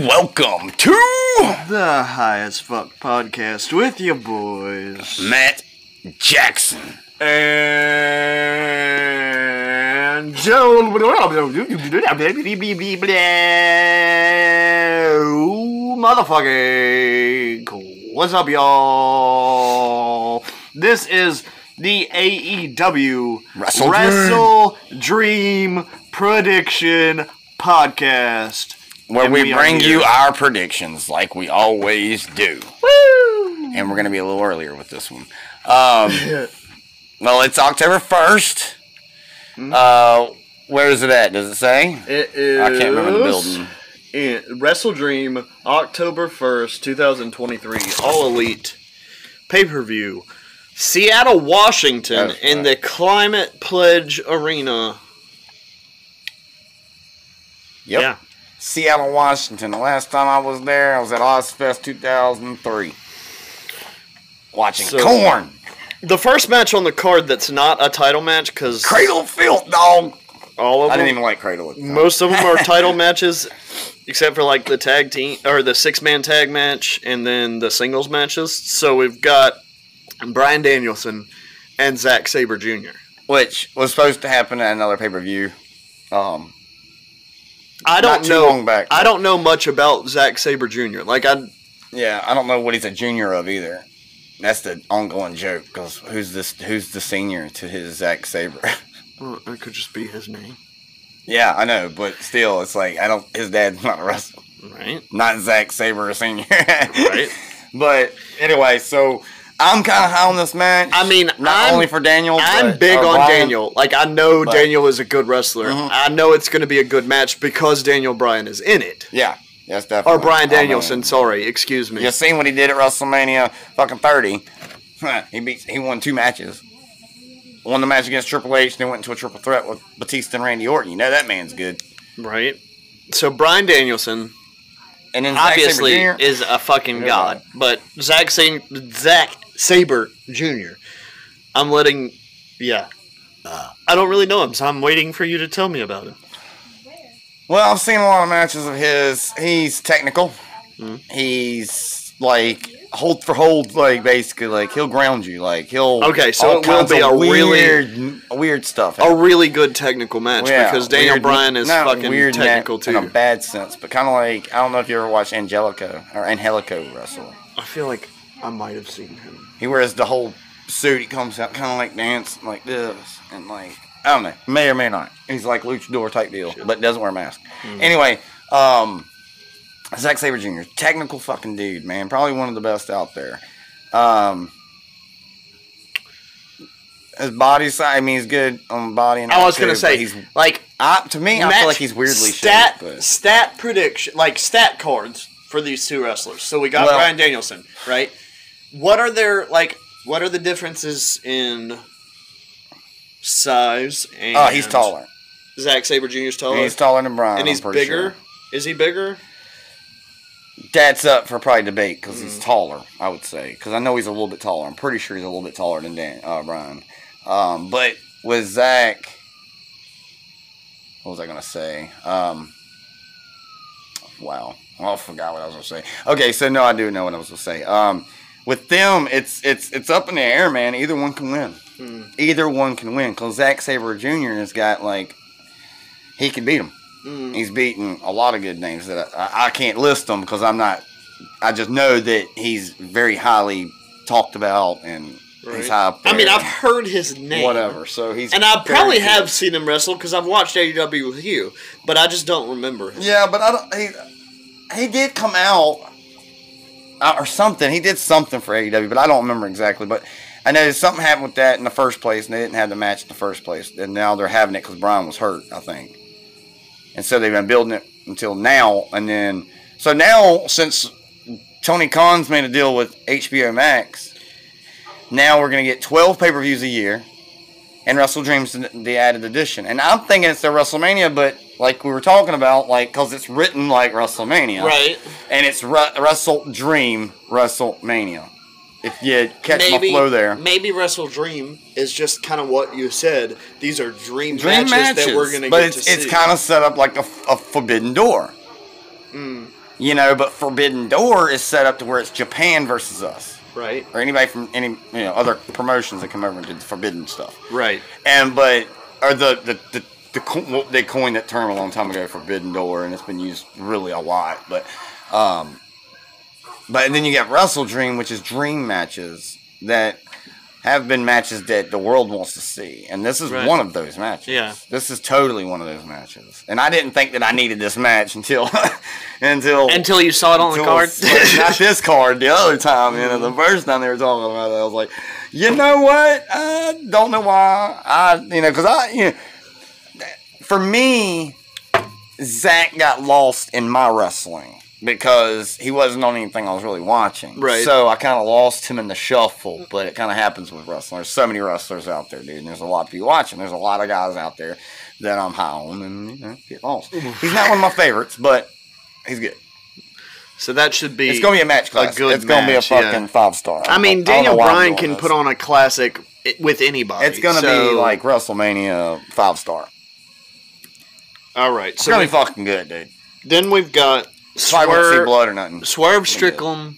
welcome to the High as Fuck podcast with your boys, Matt Jackson and Joe motherfucking. What's up, y'all? This is the AEW Wrestledream Prediction Podcast. Where we bring you our predictions like we always do. Woo! And we're going to be a little earlier with this one. Well, it's October 1st. Where is it at? Does it say? It is. I can't remember the building. Wrestledream, October 1st, 2023. All Elite pay-per-view. Seattle, Washington, in the Climate Pledge Arena. Yep. Yeah. Seattle, Washington. The last time I was there, I was at Ozfest 2003. Watching Korn. The first match on the card that's not a title match, because... Cradle of Filth, dog. All of them. I didn't even like Cradle. Most of them are title matches, except for like the tag team, or the six-man tag match, and then the singles matches. So we've got Bryan Danielson and Zack Sabre Jr. Which was supposed to happen at another pay-per-view. I don't know. Long back, I don't know much about Zack Sabre Jr. I don't know what he's a junior of either. That's the ongoing joke, because who's the senior to his Zack Sabre? Well, it could just be his name. Yeah, I know, but still, it's like his dad's not a wrestler, right? Not Zack Sabre Senior, right? But anyway, so I'm kind of high on this match. I mean, not only for Daniel, I'm big on Bryan. Daniel. Like, I know Daniel is a good wrestler. Mm-hmm. I know it's going to be a good match because Daniel Bryan is in it. Yeah, that's definitely. Or Bryan Danielson. Sorry, excuse me. You seen what he did at WrestleMania fucking 30? He won 2 matches. Won the match against Triple H, then went into a triple threat with Batista and Randy Orton. You know that man's good. Right. So Bryan Danielson, and then obviously, is a fucking god. But Zack Sabre Jr. I'm letting... Yeah. I don't really know him, so I'm waiting for you to tell me about him. Well, I've seen a lot of matches of his. He's technical. Mm-hmm. He's, like... hold for hold, like basically, like he'll ground you, like he'll. Okay, so it will be a weird stuff. A really good technical match because Daniel Bryan is fucking weird technical too. In a bad sense, but kind of like I don't know if you ever watched Angelico wrestle. I feel like I might have seen him. He wears the whole suit. He comes out kind of like dancing like this, and like I don't know, may or may not. He's like luchador type deal, but doesn't wear a mask. Mm-hmm. Anyway, Zack Sabre Jr., technical fucking dude, man. Probably one of the best out there. His body side, I mean, he's good on the body. And I was going to say, he's like... to me, I feel like he's weirdly shaped. Stat prediction, like stat cards for these two wrestlers. So we got Bryan Danielson, right? What are the differences in size and... Oh, he's taller. Zack Sabre Jr.'s taller? And he's taller than Bryan, and he's bigger? Sure. Is he bigger? That's up for probably debate because he's taller, I would say. Because I know he's a little bit taller. I'm pretty sure he's a little bit taller than Bryan. But with Zach, what was I going to say? Wow. I forgot what I was going to say. Okay, so no, I do know what I was going to say. With them, it's up in the air, man. Either one can win. Either one can win. Because Zack Sabre Jr. has got, like, he can beat him. He's beaten a lot of good names that I can't list them because I'm not. I just know that he's very highly talked about and he's high up there. I mean, I've heard his name. Whatever. So he's and I probably have seen him wrestle because I've watched AEW with you, but I just don't remember him. Yeah, but I don't. He did come out or something. He did something for AEW, but I don't remember exactly. But I know something happened with that in the first place, and they didn't have the match in the first place. And now they're having it because Bryan was hurt, I think. And so they've been building it until now. And then, so now, since Tony Khan's made a deal with HBO Max, now we're going to get 12 pay-per-views a year. And Wrestledream's the added edition. And I'm thinking it's their WrestleMania, but like we were talking about, like, because it's written like WrestleMania. Right. And it's Wrestledream WrestleMania. If you catch my flow there. Maybe Wrestledream is just kind of what you said. These are dream matches that we're going to get to see. But it's kind of set up like a forbidden door. You know, but Forbidden Door is set up to where it's Japan versus us. Right. Or anybody from any other promotions that come over and did Forbidden stuff. Right. They coined that term a long time ago, Forbidden Door, and it's been used really a lot. But then you got Wrestledream, which is dream matches that have been matches that the world wants to see. And this is one of those matches. Yeah. This is totally one of those matches. And I didn't think that I needed this match until you saw it on the card. Not this card, the other time. The first time they were talking about it, I was like, you know what? I don't know why. Because for me, Zach got lost in my wrestling. Because he wasn't on anything I was really watching. Right. So I kind of lost him in the shuffle, but it kind of happens with wrestling. There's so many wrestlers out there, dude, and there's a lot to be watching. There's a lot of guys out there that I'm high on and, get lost. He's not one of my favorites, but he's good. So that should be It's going to be a match class. It's going to be a fucking 5-star. I mean, Daniel Bryan can put on a classic with anybody. It's going to be like WrestleMania 5-star. All right. It's going to be fucking good, dude. Then we've got I won't see blood or nothing. Swerve Strickland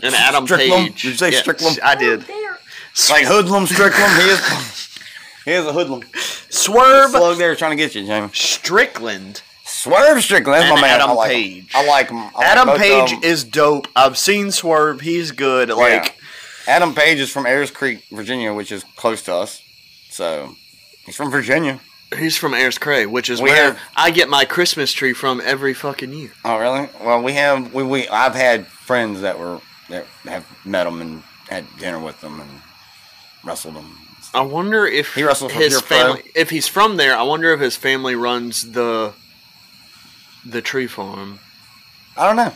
and Adam Strickland? Page. Did you say Strickland? I did. Like Hoodlum Strickland? He is a hoodlum. Swerve. Slug there trying to get you, Jamie. Strickland. Swerve Strickland. That's and my man. Adam I like Page. Him. I like him. Adam Page is dope. I've seen Swerve. He's good. Adam Page is from Ayers Creek, Virginia, which is close to us. So he's from Virginia. He's from Ayers Creek, which is where I get my Christmas tree from every fucking year. Oh, really? Well, I've had friends that have met him and had dinner with them and wrestled them. I wonder if he wrestles for his Pure Pro. family, if he's from there. I wonder if his family runs the tree farm. I don't know.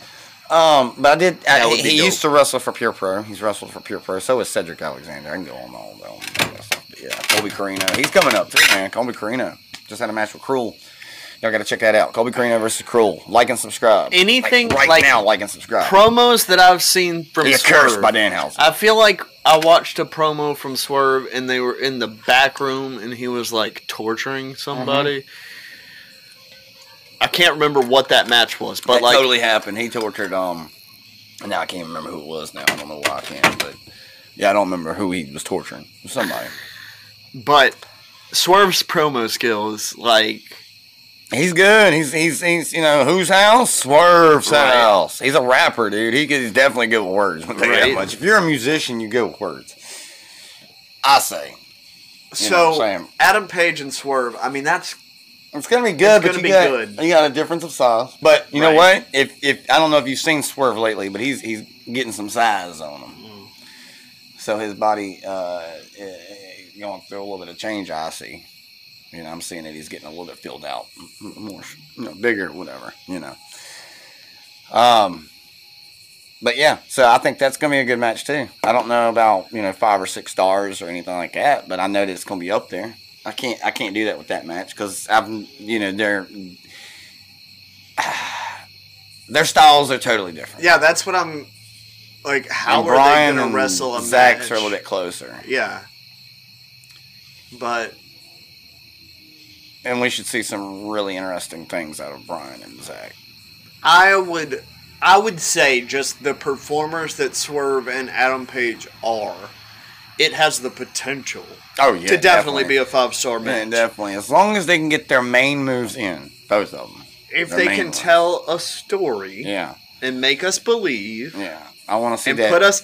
But he dope. used to wrestle for Pure Pro. He's wrestled for Pure Pro. So is Cedric Alexander. I can go on all that stuff. Yeah, Colby Carino. He's coming up too, man. Colby Carino just had a match with Cruel. Y'all got to check that out. Colby Carino versus Cruel. Like and subscribe. Anything right now, like and subscribe. Promos that I've seen from Swerve. Cursed by Danhausen. I feel like I watched a promo from Swerve and they were in the back room and he was like torturing somebody. I can't remember what that match was, but that totally happened. He tortured now I can't remember who it was now. I don't know why I can't, but yeah, I don't remember who he was torturing. It was somebody. But Swerve's promo skills, he's good. He's whose house? Swerve's house. He's a rapper, dude. He's definitely good with words. I'll tell you that much. If you're a musician, you go with words. I say. So Adam Page and Swerve. I mean, it's gonna be good, but you got a difference of size. But you know what? If I don't know if you've seen Swerve lately, but he's getting some size on him. So his body going through a little bit of change. I see. I'm seeing that he's getting a little bit filled out, more, bigger, whatever. But yeah, so I think that's gonna be a good match too. I don't know about 5 or 6 stars or anything like that, but I know that it's gonna be up there. I can't do that with that match because their styles are totally different. Yeah, that's what I'm like. How are they going to wrestle a Zach's match? are a little bit closer. Yeah, and we should see some really interesting things out of Brian and Zach. I would say just the performers that Swerve and Adam Page are. It has the potential to definitely be a 5-star match. Yeah, definitely. As long as they can get their main moves in, both of them. If they can tell a story and make us believe. Yeah. I want to see that. And put us...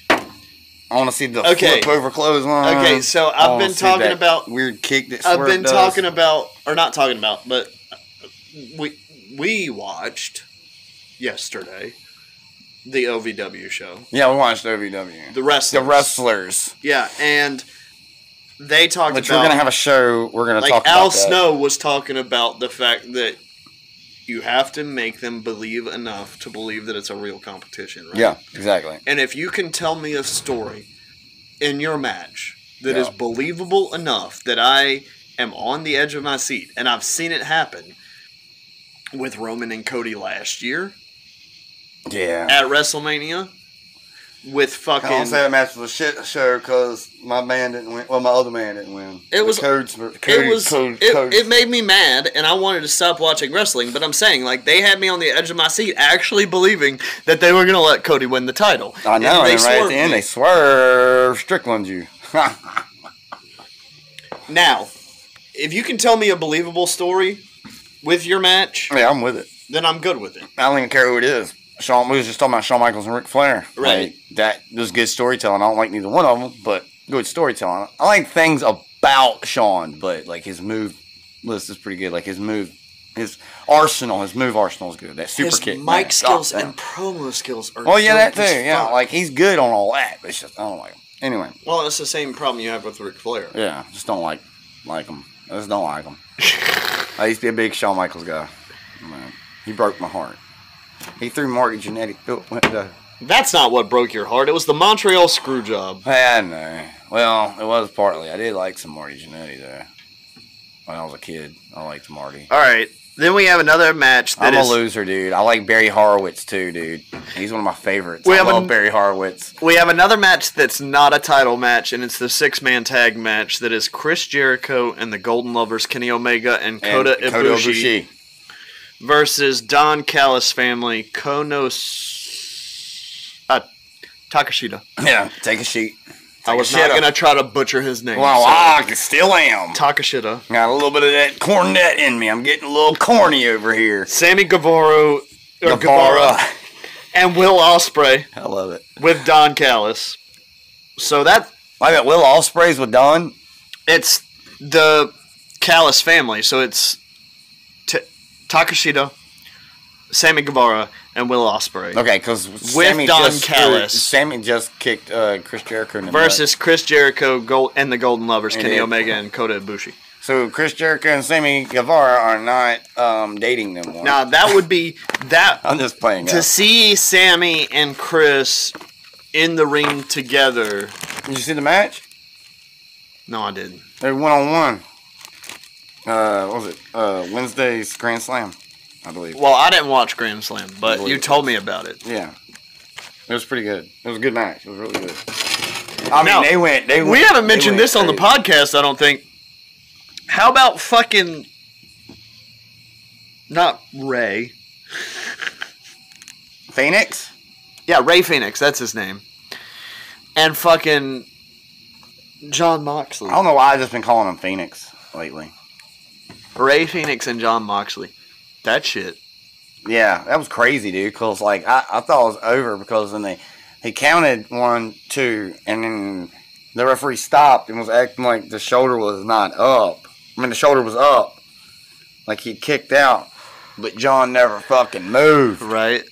I want to see the flip over clothesline. Okay, so I've been talking about... weird kick that I've been talking about... Or not talking about, but we watched yesterday... the OVW show. Yeah, we watched OVW. The Wrestlers. Yeah, and they talked about... Which we're going to have a show, we're going to talk about Al Snow was talking about the fact that you have to make them believe enough to believe that it's a real competition, right? Yeah, exactly. And if you can tell me a story in your match that is believable enough that I am on the edge of my seat, and I've seen it happen with Roman and Cody last year... Yeah. At WrestleMania, with fucking. I don't say that match was a shit show because my man didn't win. Well, my other man didn't win. It made me mad, and I wanted to stop watching wrestling. But I'm saying, like, they had me on the edge of my seat, actually believing that they were gonna let Cody win the title. I know, and right at the end they swerve Strickland you. Now, if you can tell me a believable story with your match, yeah, I'm with it. Then I'm good with it. I don't even care who it is. We was just talking about Shawn Michaels and Ric Flair. Right. Like, that was good storytelling. I don't like neither one of them, but good storytelling. I like things about Shawn, but like his move list is pretty good. Like his move arsenal is good. That super kick. His mic skills and promo skills are well, yeah, that too. Yeah, like he's good on all that, but it's just, I don't like him. Anyway. Well, that's the same problem you have with Ric Flair. Yeah, just don't like him. I just don't like him. I used to be a big Shawn Michaels guy. Man, he broke my heart. He threw Marty Jannetty. That's not what broke your heart. It was the Montreal Screwjob. I know. Well, it was partly. I did like some Marty Jannetty, though. When I was a kid, I liked Marty. All right. Then we have another match I'm a loser, dude. I like Barry Horowitz, too, dude. He's one of my favorites. I love Barry Horowitz. We have another match that's not a title match, and it's the 6-man tag match that is Chris Jericho and the Golden Lovers, Kenny Omega and Kota Ibushi. Versus Don Callis family, Takeshita. Yeah, take a sheet. I was not going to try to butcher his name. Well, I still am. Takeshita. Got a little bit of that cornet in me. I'm getting a little corny over here. Sammy Guevara. And Will Ospreay. I love it. With Don Callis. So that... I got Will Ospreay's with Don? It's the Callis family, so it's... Takeshita, Sammy Guevara, and Will Ospreay. Okay, because with Don Callis. Sammy just kicked Chris Jericho in the versus Chris Jericho and the Golden Lovers, Kenny Omega and Kota Ibushi. So Chris Jericho and Sammy Guevara are not dating them more. Now that would be that. I'm just playing. To see Sammy and Chris in the ring together. Did you see the match? No, I didn't. They're 1-on-1. What was it? Wednesday's Grand Slam, I believe. Well, I didn't watch Grand Slam, but you told me about it. Yeah. It was pretty good. It was a good match. It was really good. I mean, they went. We haven't mentioned this on the podcast, I don't think. How about fucking... Not Ray. Phoenix? Yeah, Ray Phoenix. That's his name. And fucking John Moxley. I don't know why I've just been calling him Phoenix lately. Ray Phoenix and John Moxley. That shit. Yeah, that was crazy, dude. Because, like, I thought it was over because then he counted 1, 2, and then the referee stopped and was acting like the shoulder was not up. I mean, the shoulder was up. Like he kicked out. But John never fucking moved. Right.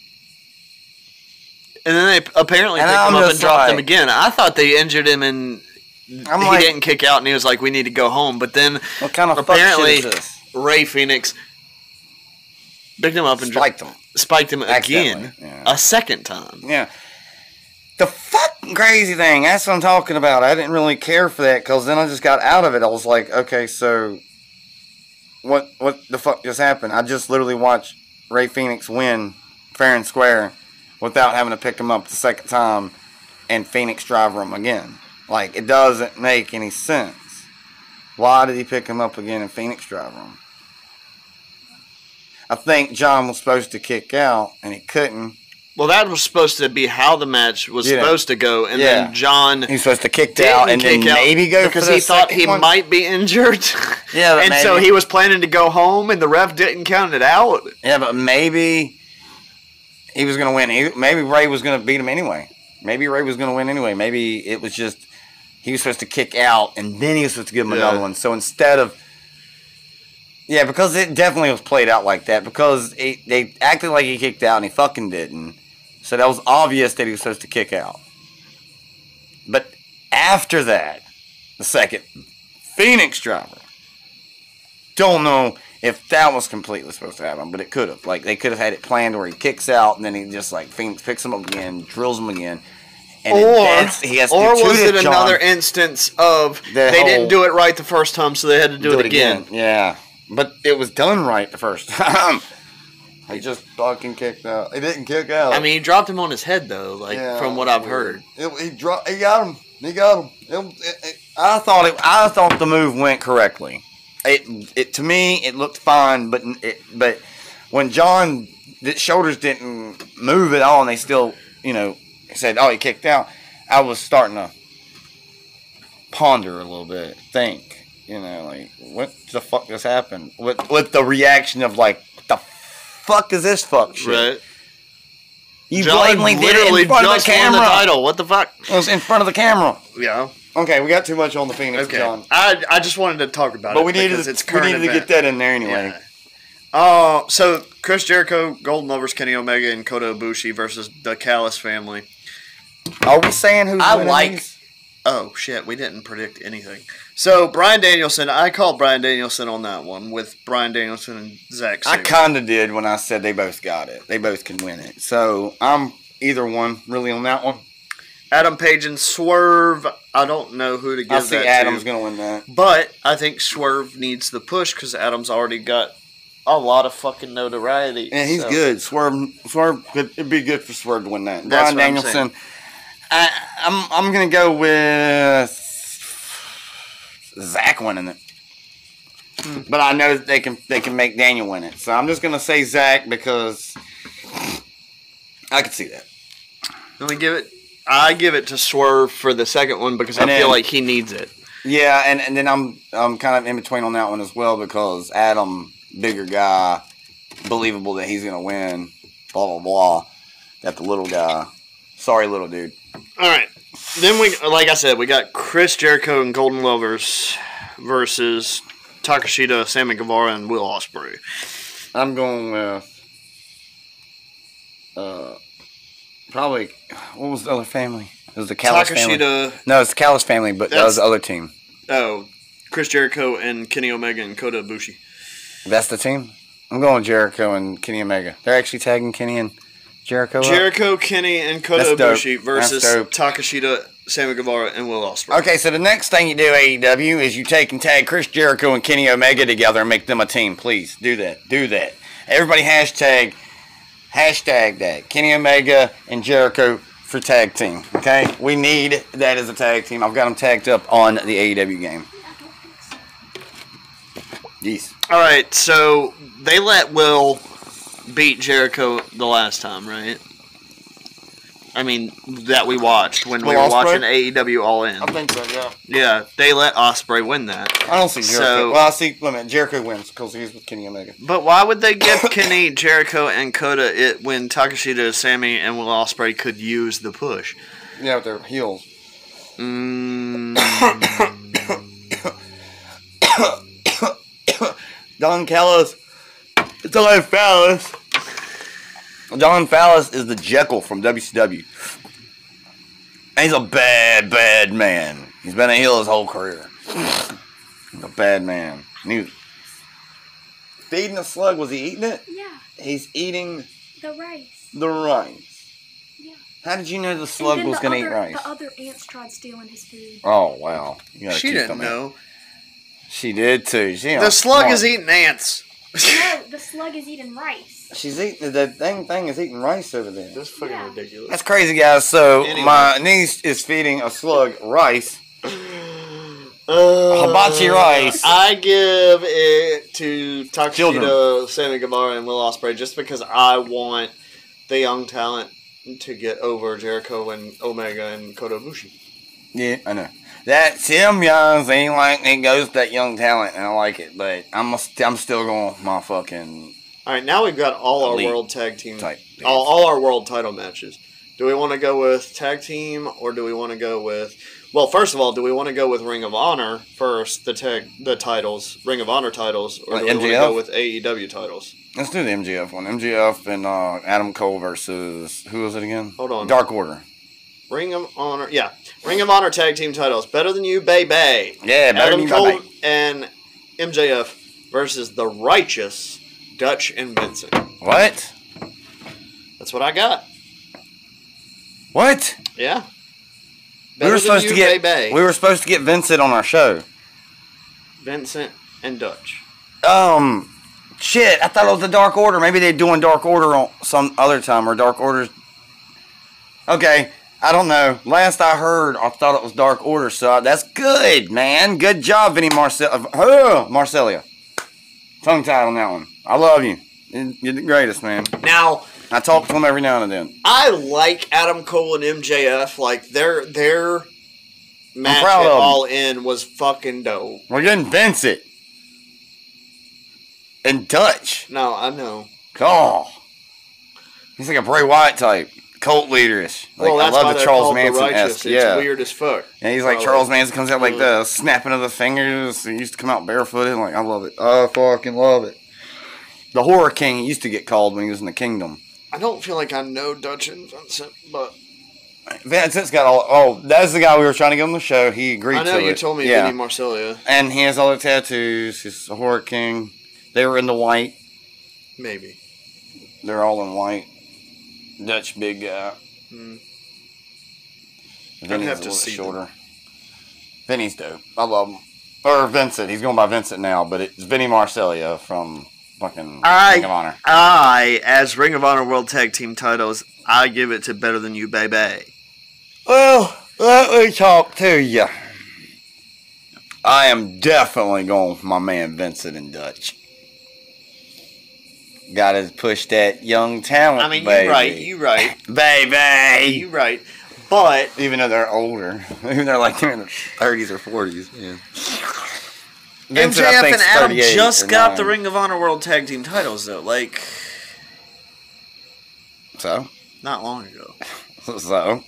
And then they apparently picked him up and dropped him again. I thought they injured him and he didn't kick out and he was like, we need to go home. But then what kind of apparently fuck shit is this? Ray Phoenix picked him up and spiked him again a second time. Yeah. The fucking crazy thing, that's what I'm talking about. I didn't really care for that because then I just got out of it. I was like, okay, so what the fuck just happened? I just literally watched Ray Phoenix win fair and square without having to pick him up the second time and Phoenix driver him again. Like, it doesn't make any sense. Why did he pick him up again and Phoenix driver him? I think John was supposed to kick out and he couldn't. Well, that was supposed to be how the match was supposed to go, and then John he's supposed to kick out and then maybe go because he thought he might be injured. Yeah, but and so he was planning to go home, and the ref didn't count it out. Yeah, but maybe he was going to win. Maybe Ray was going to beat him anyway. Maybe Ray was going to win anyway. Maybe it was just he was supposed to kick out and then he was supposed to give him another one. So instead of because it definitely was played out like that because they acted like he kicked out and he fucking didn't. So that was obvious that he was supposed to kick out. But after that, the second Phoenix driver, don't know if that was completely supposed to happen, but it could have. Like, they could have had it planned where he kicks out and then he just, like, Phoenix picks him up again, drills him again. And he has to was it another instance of they didn't do it right the first time, so they had to do it again? Yeah. But it was done right the first time. He just fucking kicked out. He didn't kick out. I mean, he dropped him on his head though, from what I've heard. He got him. He got him. I thought the move went correctly. It to me it looked fine, but when John the shoulders didn't move at all, and they still said, "Oh, he kicked out." I was starting to ponder a little bit, think, what the fuck just happened? With the reaction of what the fuck is this fuck shit? Right. You John blatantly did it in front of the camera. Won the title. What the fuck? It was in front of the camera. Yeah. Okay, we got too much on the Phoenix, Okay. John. I just wanted to talk about it. But we needed to get that in there anyway. Yeah. So Chris Jericho, Golden Lovers, Kenny Omega, and Kota Ibushi versus the Callis family. Are we saying who's winning these? Oh, shit, we didn't predict anything. So, Bryan Danielson, I called Bryan Danielson on that one with Bryan Danielson and Zack Sabre. I kind of did when I said they both got it. They both can win it. So, I'm either one really on that one. Adam Page and Swerve, I don't know who to give that to. I think Adam's going to win that. But I think Swerve needs the push because Adam's already got a lot of fucking notoriety. And he's good. Swerve it'd be good for Swerve to win that. That's Bryan Danielson. I'm gonna go with Zach winning it, but I know that they can make Daniel win it. So I'm just gonna say Zach because I could see that. I give it to Swerve for the second one because I feel like he needs it. Yeah, and then I'm kind of in between on that one as well because Adam, bigger guy, believable that he's gonna win. Blah blah blah. That the little guy. Sorry, little dude. All right. Then like I said, we got Chris Jericho and Golden Lovers versus Takeshita, Sammy Guevara, and Will Ospreay. I'm going with probably what was the other family? It was the Callis family. No, it's the Callis family, but that was the other team. Oh, Chris Jericho and Kenny Omega and Kota Ibushi. That's the team. I'm going with Jericho and Kenny Omega. They're actually tagging Kenny and Jericho, Kenny, and Kota Ibushi versus Takeshita, Sammy Guevara, and Will Ospreay. Okay, so the next thing you do, AEW, is you take and tag Chris Jericho and Kenny Omega together and make them a team. Please, do that. Do that. Everybody hashtag that. Kenny Omega and Jericho for tag team. Okay? We need that as a tag team. I've got them tagged up on the AEW game. Yes. All right, so they let Will beat Jericho the last time, right? I mean, that we watched when we were watching AEW All In. I think so, yeah. Yeah, they let Ospreay win that. I don't see Jericho. Well, I see, Jericho wins because he's with Kenny Omega. But why would they give Kenny, Jericho, and Kota it when Takeshita, Sammy, and Will Ospreay could use the push? Yeah, with their heels. Don Callis. Don Callis. Don Callis is the Jekyll from WCW. And he's a bad, bad man. He's been a heel his whole career. He's a bad man. And he was feeding the slug. Was he eating it? Yeah. He's eating the rice. The rice. Yeah. How did you know the slug was going to eat rice? The other ants tried stealing his food. Oh, wow. She didn't know. She did, too. The slug is eating ants. No, the slug is eating rice. She's eating, the dang thing is eating rice over there. That's fucking ridiculous. That's crazy, guys. So, my niece is feeding a slug rice. Hibachi rice. I give it to Takeshita, Sammy Guevara, and Will Ospreay just because I want the young talent to get over Jericho and Omega and Kota Ibushi. Yeah, I know. That Tim Young's ain't like it goes to that young talent, and I like it, but I'm still going with my fucking. All right, now we've got all our world tag team, all our world title matches. Do we want to go with tag team, or do we want to go with? Well, first of all, do we want to go with Ring of Honor first, the titles, Ring of Honor titles, or do we want to go with AEW titles? Let's do the MJF one. MJF and Adam Cole versus who was it again? Hold on. Dark Order. Ring of Honor, yeah. Ring of Honor tag team titles. Better Than You, baby. Yeah, Better Than You, Cole baby. and MJF versus the Righteous Dutch and Vincent. What? That's what I got. What? Yeah. We were supposed to get Vincent on our show. Vincent and Dutch. Shit, I thought it was the Dark Order. Maybe they're doing Dark Order on some other time, or Dark Order's... Okay, I don't know. Last I heard, I thought it was Dark Order, so that's good, man. Good job, Vinny Marcellia. Tongue-tied on that one. I love you. You're the greatest, man. Now, I talk to him every now and then. I like Adam Cole and MJF. Like, their match proud at of 'em. All In was fucking dope. We're getting Vincent. And Dutch. No, I know. Oh. He's like a Bray Wyatt type. Cult leaderish. Like, Well, that's I why love the they're Charles called the Manson-esque. Righteous. Yeah. It's weird as fuck. And he's like Charles Manson comes out like the snapping of the fingers. He used to come out barefooted. Like, I love it. I fucking love it. The Horror King he used to get called when he was in the Kingdom. I don't feel like I know Dutch and Vincent, but Vincent's got all... Oh, that's the guy we were trying to get on the show. He agreed to it. I know you told me Vinny Marcellia. And he has all the tattoos. He's a Horror King. They were in the white. Maybe. They're all in white. Dutch big guy. Vinny's have a to little see shorter. Vinny's dope. I love him. Or Vincent. He's going by Vincent now, but it's Vinny Marcellia from fucking Ring of Honor. As Ring of Honor World Tag Team titles, I give it to Better Than You, baby. Well, let me talk to you. I am definitely going for my man Vincent and Dutch. Got to push that young talent, I mean, baby. you're right. Baby! You're right. But Even though they're older. Even though they're in their 30s or 40s. Yeah. Vincent, I MJF think, and Adam 38 just or got 9. the Ring of Honor World Tag Team titles, though. Like, So? not long ago. So?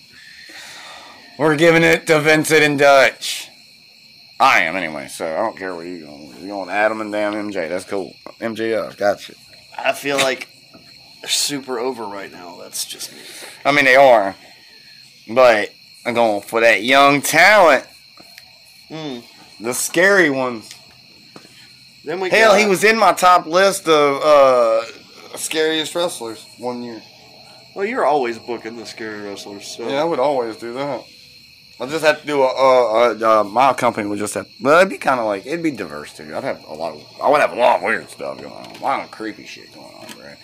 We're giving it to Vincent and Dutch. I am, anyway, so I don't care where you're going. You're going Adam and damn MJ. That's cool. MJF, gotcha. I feel like they're super over right now. That's just me. I mean, they are. But I'm going for that young talent. The scary ones. Then we Hell, got, he was in my top list of scariest wrestlers one year. Well, you're always booking the scary wrestlers. So. Yeah, I would always do that. I just have to do my company would just have, well, it'd be kind of like, it'd be diverse too. I would have a lot of weird stuff going on. A lot of creepy shit going on, bro.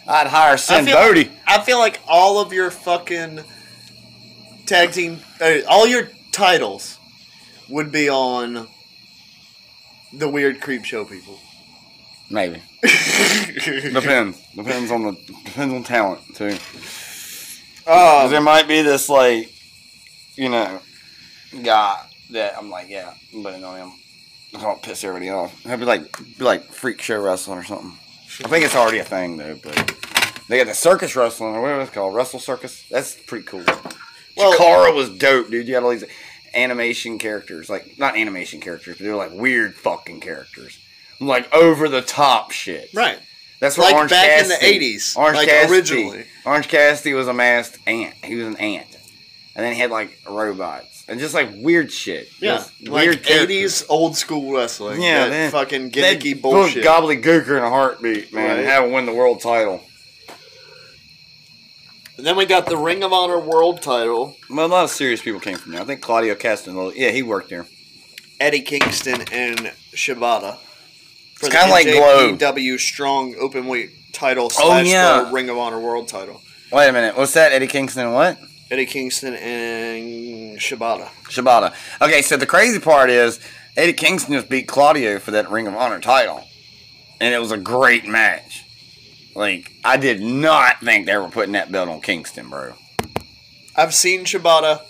I'd hire Sin Bodie. I feel like all of your fucking tag team, all your titles would be on the weird creep show people. Maybe. Depends. Depends on talent too. 'Cause there might be this like, you know, guy that I'm like, yeah, I'm betting on him. I don't piss everybody off. It'd be like freak show wrestling or something. I think it's already a thing though, but they got the circus wrestling or whatever it's called, Wrestle Circus. That's pretty cool. Well, Chikara was dope, dude. You had all these animation characters, like not animation characters, but they were like weird fucking characters, like over the top shit. Right. That's what Like Orange back Cassidy, in the 80s, Orange like Cassidy, originally. Orange Cassidy was a masked ant. He was an ant, and then he had like robots and just like weird shit. Yeah, Just like weird characters. 80s old school wrestling. Yeah, that man. fucking They'd gimmicky book bullshit. gobbledygooker in a heartbeat, man, Right. and have him win the world title. And then we got the Ring of Honor World title. Well, a lot of serious people came from there. I think Claudio Castagnoli, yeah, he worked there. Eddie Kingston and Shibata. For It's kinda like Glow. NJPW Strong Openweight title / yeah. the Ring of Honor World title. Wait a minute, what's that? Eddie Kingston and what? Eddie Kingston and Shibata. Shibata. Okay, so the crazy part is Eddie Kingston just beat Claudio for that Ring of Honor title. And it was a great match. Like, I did not think they were putting that belt on Kingston, bro. I've seen Shibata.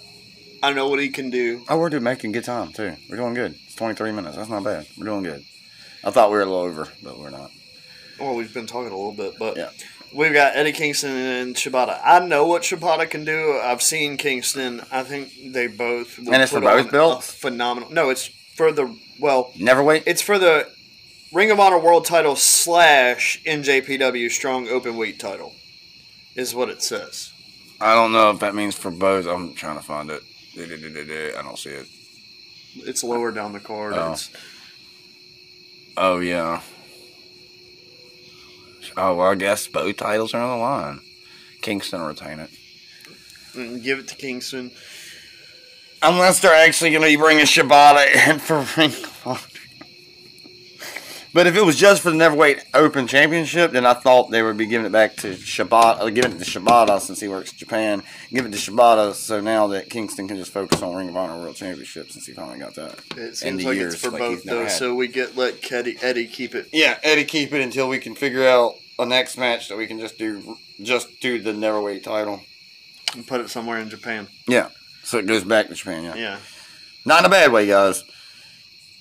I know what he can do. Oh, we're making good time, too. We're doing good. It's 23 minutes. That's not bad. We're doing good. I thought we were a little over, but we're not. Well, we've been talking a little bit, but Yeah. we've got Eddie Kingston and Shibata. I know what Shibata can do. I've seen Kingston. I think they both will And it's for put both on belts? a phenomenal. No, it's for the Never wait? It's for the Ring of Honor World title / NJPW Strong Openweight title, is what it says. I don't know if that means for both. I'm trying to find it. I don't see it. It's lower down the card. Oh. It's, Oh, yeah. Oh, well, I guess both titles are on the line. Kingston will retain it. give it to Kingston. Unless they're actually going to be bringing Shibata in for Ring of Honor. But if it was just for the Neverweight Open Championship, then I thought they would be giving it back to Shibata, giving it to Shibata since he works in Japan. Give it to Shibata so now that Kingston can just focus on Ring of Honor World Championship since he finally got that. It seems like it's for both though, so we let Eddie keep it. Yeah, Eddie keep it until we can figure out a next match that we can just do the Neverweight title and put it somewhere in Japan. Yeah, so it goes back to Japan. Yeah, yeah, not in a bad way, guys.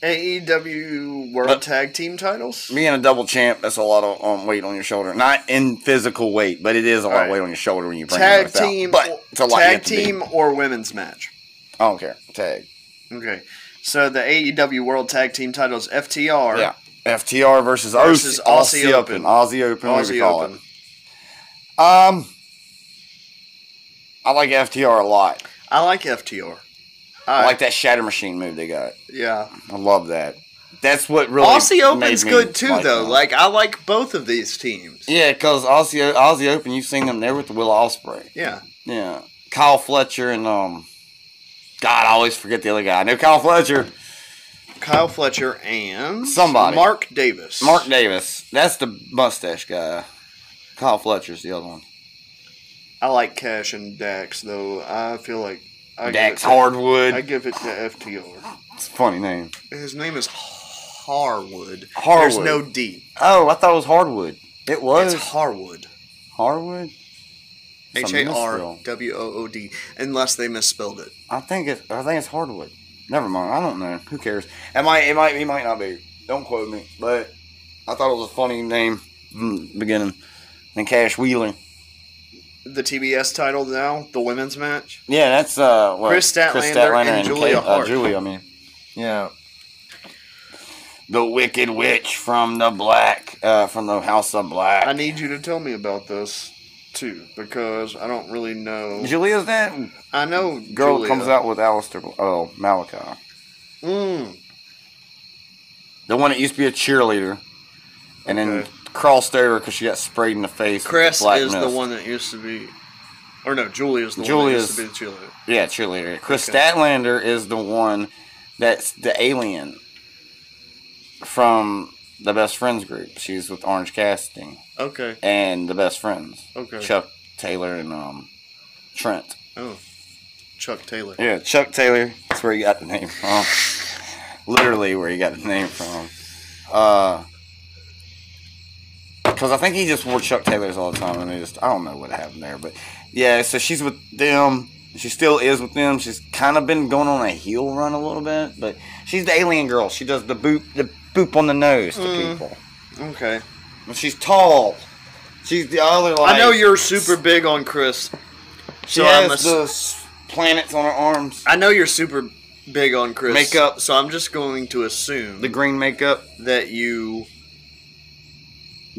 AEW World Tag Team titles? Being a double champ, that's a lot of weight on your shoulder. Not in physical weight, but it is a lot of weight on your shoulder when you bring it team, out. But it's a lot. Tag team or women's match? I don't care. Tag. Okay. So the AEW World Tag Team titles, FTR. Yeah. FTR versus Aussie Open. Aussie Open, whatever you call it. I like FTR a lot. I like FTR. I like that Shatter Machine move they got. Yeah. I love that. That's what really Aussie Open's good too, like though. them. Like, I like both of these teams. Yeah, because Aussie Open, you've seen them there with the Will Ospreay. Yeah. Yeah. Kyle Fletcher and, God, I always forget the other guy. I know Kyle Fletcher. Kyle Fletcher and... somebody. Mark Davis. Mark Davis. That's the mustache guy. Kyle Fletcher's the other one. I like Cash and Dax, though. I feel like... Dax Hardwood. I give it to FTR. It's a funny name. His name is Harwood. Harwood. There's no D. Oh, I thought it was Hardwood. It was? It's Harwood. Harwood? Harwood. Unless they misspelled it. I think it's Hardwood. Never mind. I don't know. Who cares? He might not be. Don't quote me. But I thought it was a funny name from the beginning. And Cash Wheeler. The TBS title now, the women's match. Yeah, that's Chris Statlander and Julia Hart. Yeah. The Wicked Witch from the House of Black. I need you to tell me about this too, because I don't really know. Julia's that? I know. Girl Julia. comes out with Malachi. The one that used to be a cheerleader, and then crossed over because she got sprayed in the face. Chris with is mist. the one that used to be, or no, Julia's the one that used to be the cheerleader. Yeah, cheerleader. Chris Statlander is the one that's the alien from the Best Friends group. She's with Orange Cassidy. Okay. And the Best Friends. Okay. Chuck Taylor and Trent. Oh, Chuck Taylor. Yeah, Chuck Taylor. That's where he got the name from. Literally where he got the name from. Because I think he just wore Chuck Taylors all the time, and I don't know what happened there, but yeah. So she's with them. She still is with them. She's kind of been going on a heel run a little bit, but she's the alien girl. She does the boop on the nose to people. Okay. But she's tall. She's the other. I know you're super big on Chris. She has the planets on her arms. I know you're super big on Chris. Makeup. So I'm just going to assume the green makeup that you.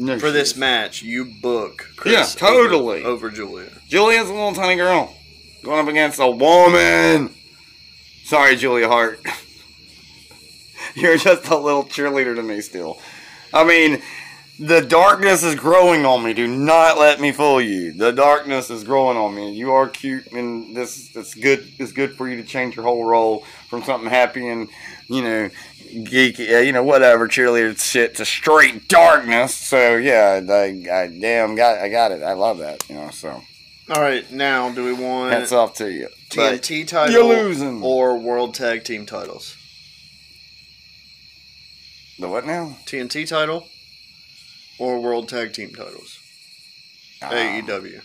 For this match, you book Chris. Yeah, totally. Over Julia. Julia's a little tiny girl going up against a woman. Sorry, Julia Hart. You're just a little cheerleader to me still. I mean, the darkness is growing on me. Do not let me fool you. The darkness is growing on me. You are cute, and it's good. It's good for you to change your whole role from something happy and geeky, whatever cheerleader shit to straight darkness. So yeah, I got it. I love that. So. All right, now do we want? Hats off to you. TNT title you're losing. Or World Tag Team titles? The what now? TNT title or World Tag Team titles? AEW.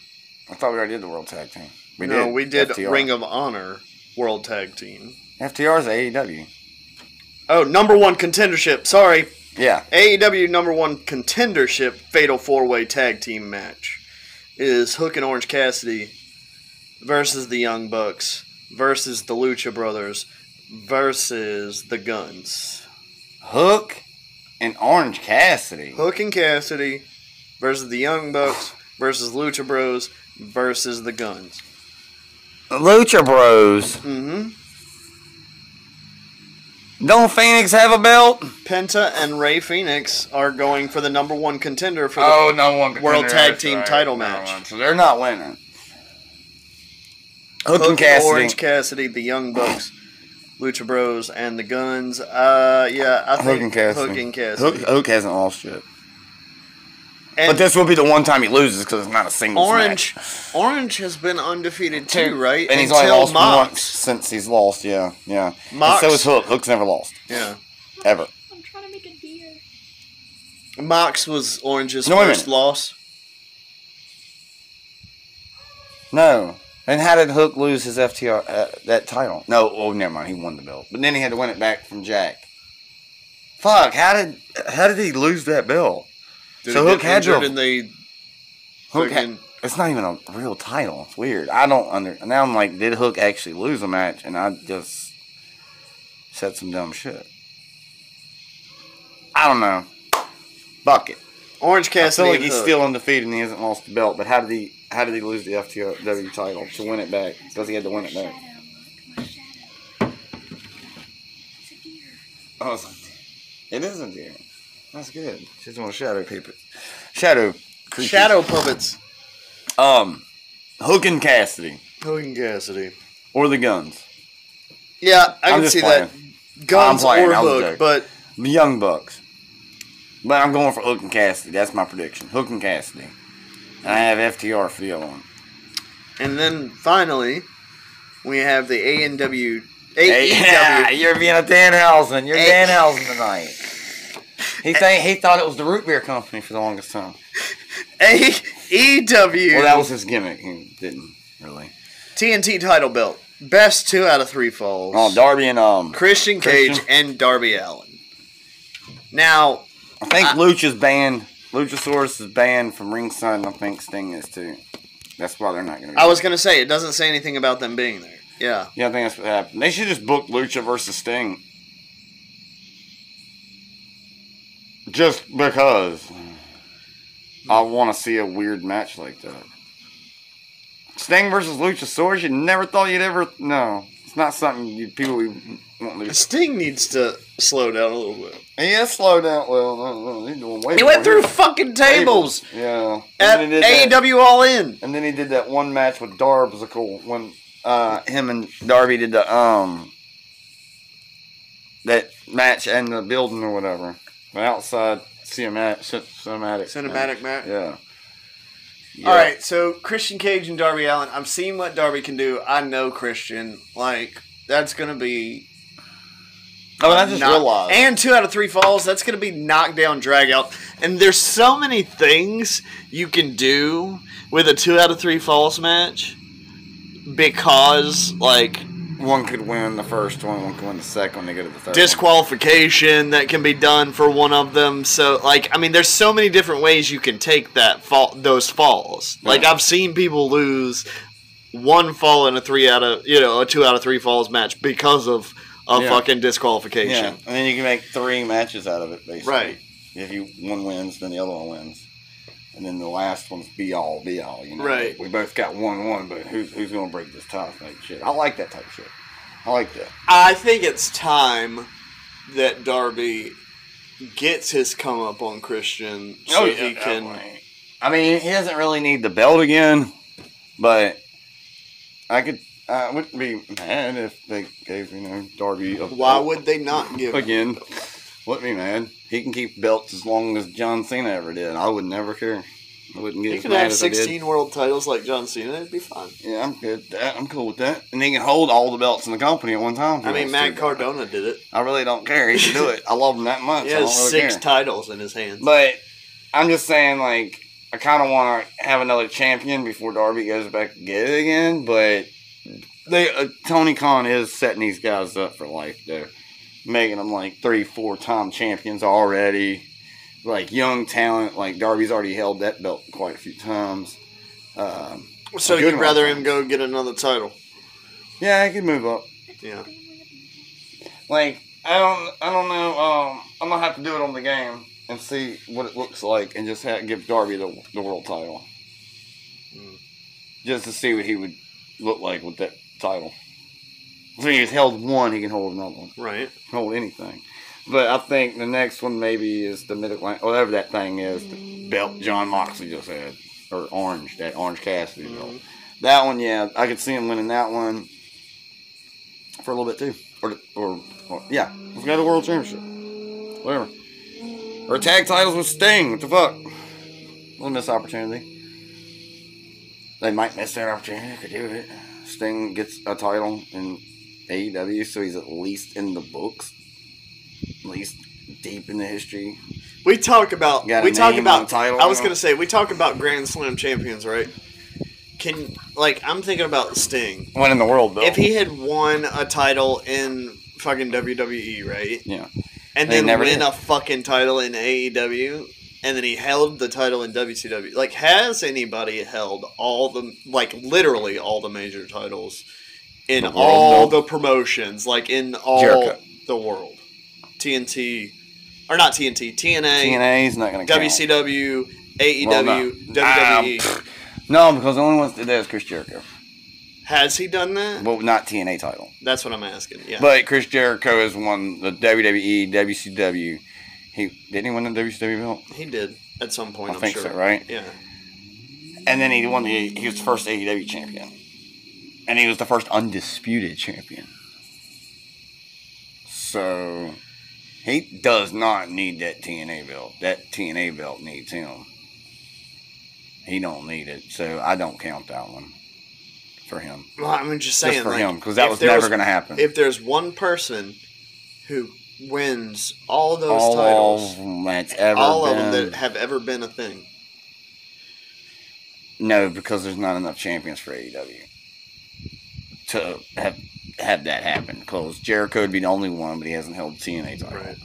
I thought we already did the World Tag Team. We did FTR. Ring of Honor World Tag Team. FTR's AEW. Oh, number one contendership. Sorry. Yeah. AEW number one contendership fatal 4-way tag team match is Hook and Orange Cassidy versus the Young Bucks versus the Lucha Brothers versus the Guns. Hook and Orange Cassidy. Hook and Cassidy versus the Young Bucks versus Lucha Bros versus the Guns. Lucha Bros. Mm-hmm. Don't Phoenix have a belt? Penta and Rey Fenix are going for the number one contender for the World Tag Team title match. So they're not winning. Hook and Cassidy. Orange Cassidy, the Young Bucks, Lucha Bros, and the Guns. Yeah, I think Hook and Cassidy. Hook and Cassidy. Hook hasn't lost yet. And But this will be the one time he loses because it's not a singles match. Orange has been undefeated too, right? And he's Until only lost Mox. once since he's lost, yeah. Mox. And so is Hook. Hook's never lost. Yeah. Ever. I'm trying to make a deer. Mox was Orange's No, wait a first minute. loss. No. And how did Hook lose his FTR, that title? No, never mind. He won the belt. But then he had to win it back from Jack. Fuck, how did he lose that belt? Did So he Hook get had to injured and they Hook fucking- it's not even a real title. It's weird. I don't now I'm like, did Hook actually lose a match? And I just said some dumb shit. I don't know. Bucket. Orange I Cassidy feel like and he's Hook. still undefeated and he hasn't lost the belt. But how did he lose the FTW title to win it back? Because he had to win it back. Shadow, look, my shadow. It's a deer. Oh, it is a deer. That's good. She just want to shadow people. Shadow. creatures. Shadow puppets. Hook and Cassidy. Hook and Cassidy. Or the Guns. Yeah, I I'm can just see playing. that. Guns I'm playing. or That was a Hook, joke. but The Young Bucks. But I'm going for Hook and Cassidy. That's my prediction. Hook and Cassidy. And I have FTR for the other one. and then finally we have the AEW. Yeah, you're being a Danhausen. You're Danhausen tonight. He thought it was the root beer company for the longest time. AEW. Well, that was his gimmick. He didn't really. TNT title belt. Best 2 out of 3 falls. Oh, Darby and Christian Cage Christian. and Darby Allin. Now, I think Lucha's banned. Luchasaurus is banned from ringside, and I think Sting is too. That's why they're not going to. I was going to say, it doesn't say anything about them being there. Yeah. Yeah, I think that's what happened. They should just book Lucha versus Sting. Just because I want to see a weird match like that. Sting versus Luchasaurus, you never thought you'd ever. No, it's not something people want to. Sting needs to slow down a little bit. Yeah, slow down. Well, he's doing way He more went through here. fucking tables Yeah. at And then he did that- AEW All In. And then he did that one match with Darb. Was a cool when him and Darby did the that match in the building or whatever. The outside cinematic match. Yeah. All right, so Christian Cage and Darby Allin. I'm seeing what Darby can do. I know Christian. Like, that's going to be... Oh, I just realized. And 2 out of 3 falls, that's going to be knockdown, drag out. And there's so many things you can do with a 2 out of 3 falls match because, like... One could win the first one could win the second one, they go to the third disqualification that can be done for one of them. So, like, I mean, there's so many different ways you can take those falls. Yeah. Like, I've seen people lose one fall in a 2 out of 3 falls match because of a fucking Yeah, disqualification. and then you can make 3 matches out of it, basically. Right. If one wins, then the other one wins. And then the last one's be all, you know. Right. We both got 1-1, but who's going to break this tie type shit? I like that type of shit. I like that. I think it's time that Darby gets his come up on Christian so he can... definitely. I mean, he doesn't really need the belt again, but I wouldn't be mad if they gave, Darby a Why belt would they not give him again. Wouldn't be mad. He can keep belts as long as John Cena ever did. I would never care. I wouldn't get He as could mad have as I did. 16 world titles like John Cena. It'd be fine. Yeah, I'm good with that. I'm cool with that. And he can hold all the belts in the company at one time. if he I mean, wants Matt to. Cardona did it. I really don't care. He can do it. I love him that much. He I has don't really 6 care. titles in his hands. But I'm just saying, like, I kind of want to have another champion before Darby goes back to get it again. But Tony Khan is setting these guys up for life, though. Making them, like, 3-4-time champions already. Like, young talent. Like, Darby's already held that belt quite a few times. So a good you'd rather one. him go get another title? Yeah, I could move up. Yeah. Like, I don't know. I'm gonna have to do it on the game and see what it looks like, and just give Darby the world title, just to see what he would look like with that title. So he's held one, he can hold another one. Right. Hold anything. But I think the next one maybe is the Mid-Atlantic, whatever that thing is, the belt John Moxley just had, or that Orange Cassidy belt. That one, yeah, I could see him winning that one for a little bit too. Yeah, let's go to the World Championship. Whatever. Or tag titles with Sting. What the fuck? We'll miss opportunity. They might miss that opportunity. They could do it. Sting gets a title in AEW, so he's at least in the books. At least deep in the history. We talk about. Got a We talk name on about. the title, I was you know? gonna say we talk about Grand Slam champions, right? I'm thinking about Sting. Winning the world, though. If he had won a title in fucking WWE, right? Yeah. And He then never win did. a fucking title in AEW, and then he held the title in WCW. Like, has anybody held literally all the major titles in The world, all though? the promotions, like in all Jericho. the world? TNT, or not TNT, TNA, TNA's not going to count. WCW, AEW, Well, no. WWE. No, because the only one that did that is Chris Jericho. Has he done that? Well, not TNA title. That's what I'm asking. Yeah. But Chris Jericho has won the WWE, WCW. Didn't he win the WCW belt? He did at some point, I I'm think sure. so, right? Yeah. And then he won he was the first AEW champion. And he was the first undisputed champion. So, he does not need that TNA belt. That TNA belt needs him. He don't need it. So, I don't count that one for him. Well, I'm just saying, Just for like, him, because that if was there never going to happen. If there's one person who wins all those all titles, of them that's ever all been, of them that have ever been a thing, no, because there's not enough champions for AEW to have that happen. Because Jericho would be the only one, but he hasn't held the TNA title. right?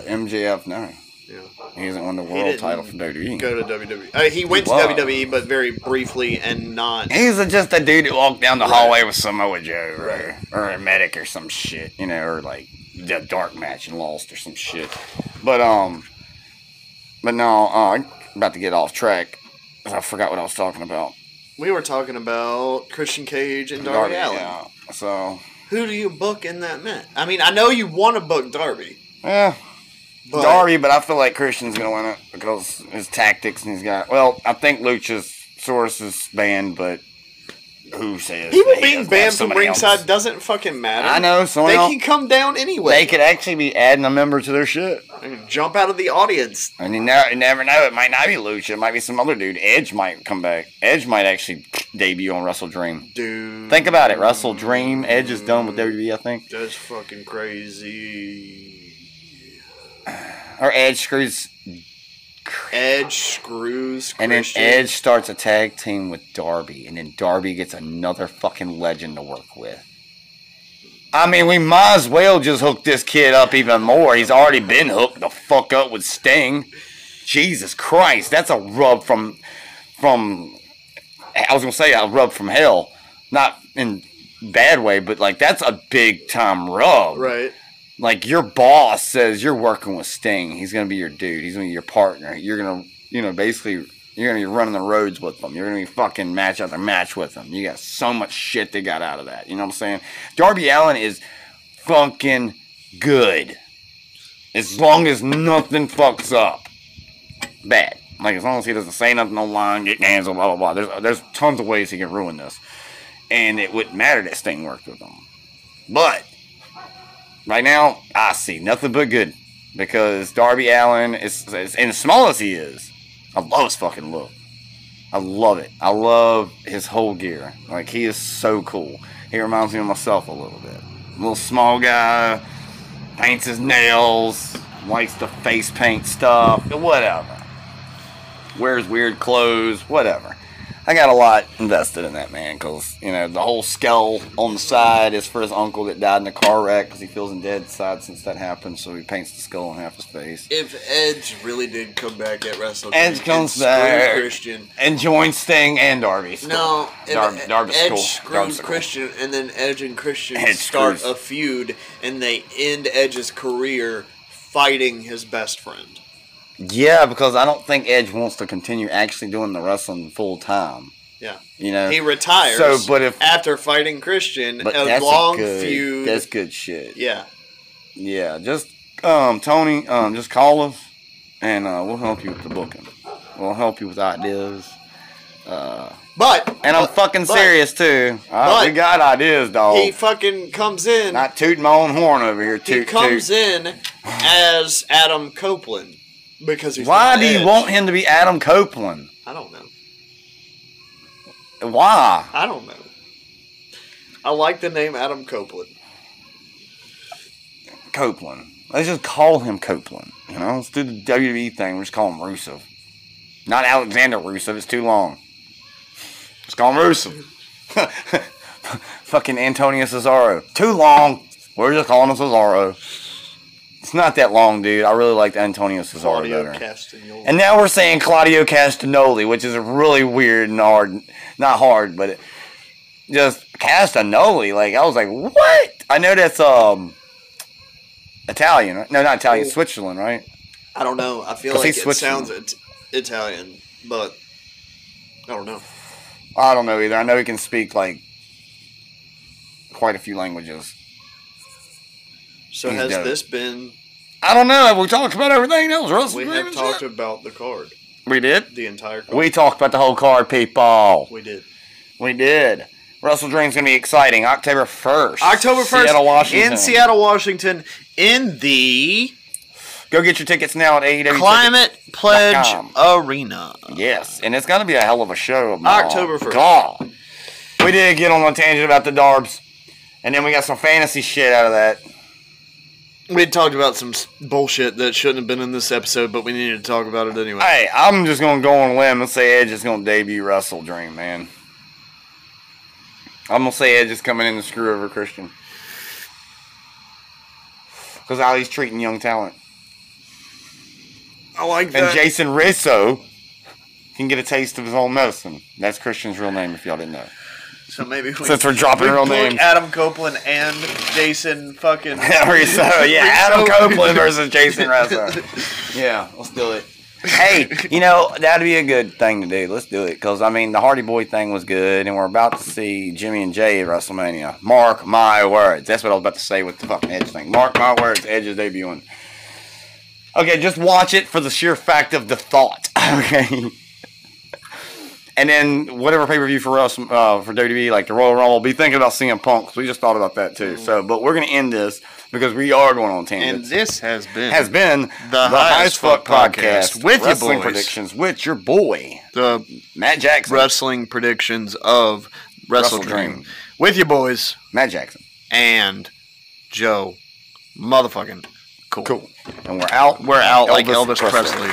MJF, no. Yeah. He hasn't won the He world didn't title from WWE. Go to WWE. He went to was. WWE, but very briefly and not. He's just a dude that walked down the Right. hallway with Samoa Joe Right. or a medic or some shit, or like the dark match and lost or some shit. But no, I'm about to get off track. I forgot what I was talking about. We were talking about Christian Cage and Darby Allin. Yeah. So, Who do you book in that match? I mean, I know you want to book Darby. yeah. But Darby, but I feel like Christian's going to win it because his tactics and he's got. Well, I think Luchasaurus is banned, but who says People that he being doesn't have banned from somebody ringside else? doesn't fucking matter. I know. They can come down anyway. They could actually be adding a member to their shit. They can jump out of the audience. And you never know. It might not be Lucha. It might be some other dude. Edge might come back. Edge might actually debut on Wrestledream. Dude. Think about it. Wrestledream. Edge is done with WWE, I think. That's fucking crazy. Or Edge screws. Edge screws And then Christian. Edge starts a tag team with Darby. And then Darby gets another fucking legend to work with. I mean, we might as well just hook this kid up even more. He's already been hooked the fuck up with Sting. Jesus Christ. That's a rub from I was going to say a rub from hell. Not in bad way, but like that's a big time rub. Right. Like your boss says you're working with Sting. He's going to be your dude. He's going to be your partner. You're going to, basically, you're going to be running the roads with them. You're going to be fucking match after match with them. You got so much shit they got out of that. You know what I'm saying? Darby Allin is fucking good. As long as nothing fucks up. Bad. Like, as long as he doesn't say nothing online, get canceled, blah, blah, blah. There's tons of ways he can ruin this. And it wouldn't matter that Sting worked with him. But right now, I see nothing but good. Because Darby Allin is and as small as he is, I love his fucking look. I love it. I love his whole gear. Like, he is so cool. He reminds me of myself a little bit. Little small guy, paints his nails, likes to face paint stuff, whatever. Wears weird clothes, whatever. I got a lot invested in that man because, the whole skull on the side is for his uncle that died in a car wreck because he feels dead inside since that happened, so he paints the skull on half his face. If Edge really did come back at WrestleDream, Edge comes and back screw Christian. and joins Sting and Darby. No, if Darby's Edge cool. screws Darby's cool. Christian, and then Edge and Christian Edge start screws. a feud, and they end Edge's career fighting his best friend. Yeah, because I don't think Edge wants to continue actually doing the wrestling full time. Yeah. He retires after fighting Christian, but a that's long good, feud. That's good shit. Yeah. Yeah, just Tony, just call us and we'll help you with the booking. We'll help you with ideas. But And I'm fucking serious, too. but- We got ideas, dog. he fucking comes in. Not tooting my own horn over here, He toot, comes toot. in as Adam Copeland because he's Why not do you Edge. want him to be Adam Copeland? I don't know. Why? I don't know. I like the name Adam Copeland. Copeland. Let's just call him Copeland. You know, let's do the WWE thing. We'll just call him Rusev. Not Alexander Rusev. It's too long. Just call him Rusev. Fucking Antonio Cesaro. Too long. We're just calling him Cesaro. It's not that long, dude. I really liked Antonio Cesaro Claudio better. Castagnoli. And now we're saying Claudio Castagnoli, which is a really weird and hard. Not hard, but just Castagnoli. Like, I was like, what? I know that's Italian. Right? No, not Italian. Switzerland, right? I don't know. I feel 'Cause like he's it Swiss- sounds Italian, but I don't know. I don't know either. I know he can speak, like, quite a few languages. So He's has dope. this been... I don't know. We talked about everything else. We have talked about the card. We did? The entire card. We talked about the whole card, people. We did. We did. Wrestledream's going to be exciting. October 1st. October 1st Seattle, Washington. in Seattle, Washington, in the Go get your tickets now at AEW. Climate Pledge .com. Arena. Yes, and it's going to be a hell of a show. October 1st. God. We did get on a tangent about the Darbs, and then we got some fantasy shit out of that. We had talked about some bullshit that shouldn't have been in this episode, but we needed to talk about it anyway. Hey, I'm just going to go on a limb and say Edge is going to debut Wrestledream, man. I'm going to say Edge is coming in to screw over Christian. Because how he's treating young talent. I like And that. Jason Rizzo can get a taste of his own medicine. That's Christian's real name, if y'all didn't know. So maybe Since we're dropping real book names. Adam Copeland and Jason fucking Rizzo, yeah, Adam Copeland versus Jason Rizzo. Yeah, let's do it. Hey, you know, that'd be a good thing to do. Let's do it. Because, I mean, the Hardy Boy thing was good, and we're about to see Jimmy and Jay at WrestleMania. Mark my words. That's what I was about to say with the fucking Edge thing. Mark my words, Edge is debuting. Okay, just watch it for the sheer fact of the thought. Okay. And then whatever pay-per-view for us, for WWE, like the Royal Rumble, be thinking about CM Punk. 'Cause we just thought about that too. So, but we're going to end this because we are going on and tangents. this has been The Highest Fuck Podcast with your Wrestling boys. Predictions with your boy, the Matt Jackson. wrestling predictions of Wrestledream with your boys Matt Jackson. and Joe motherfucking cool. Cool. And we're out. We're out like Elvis Presley.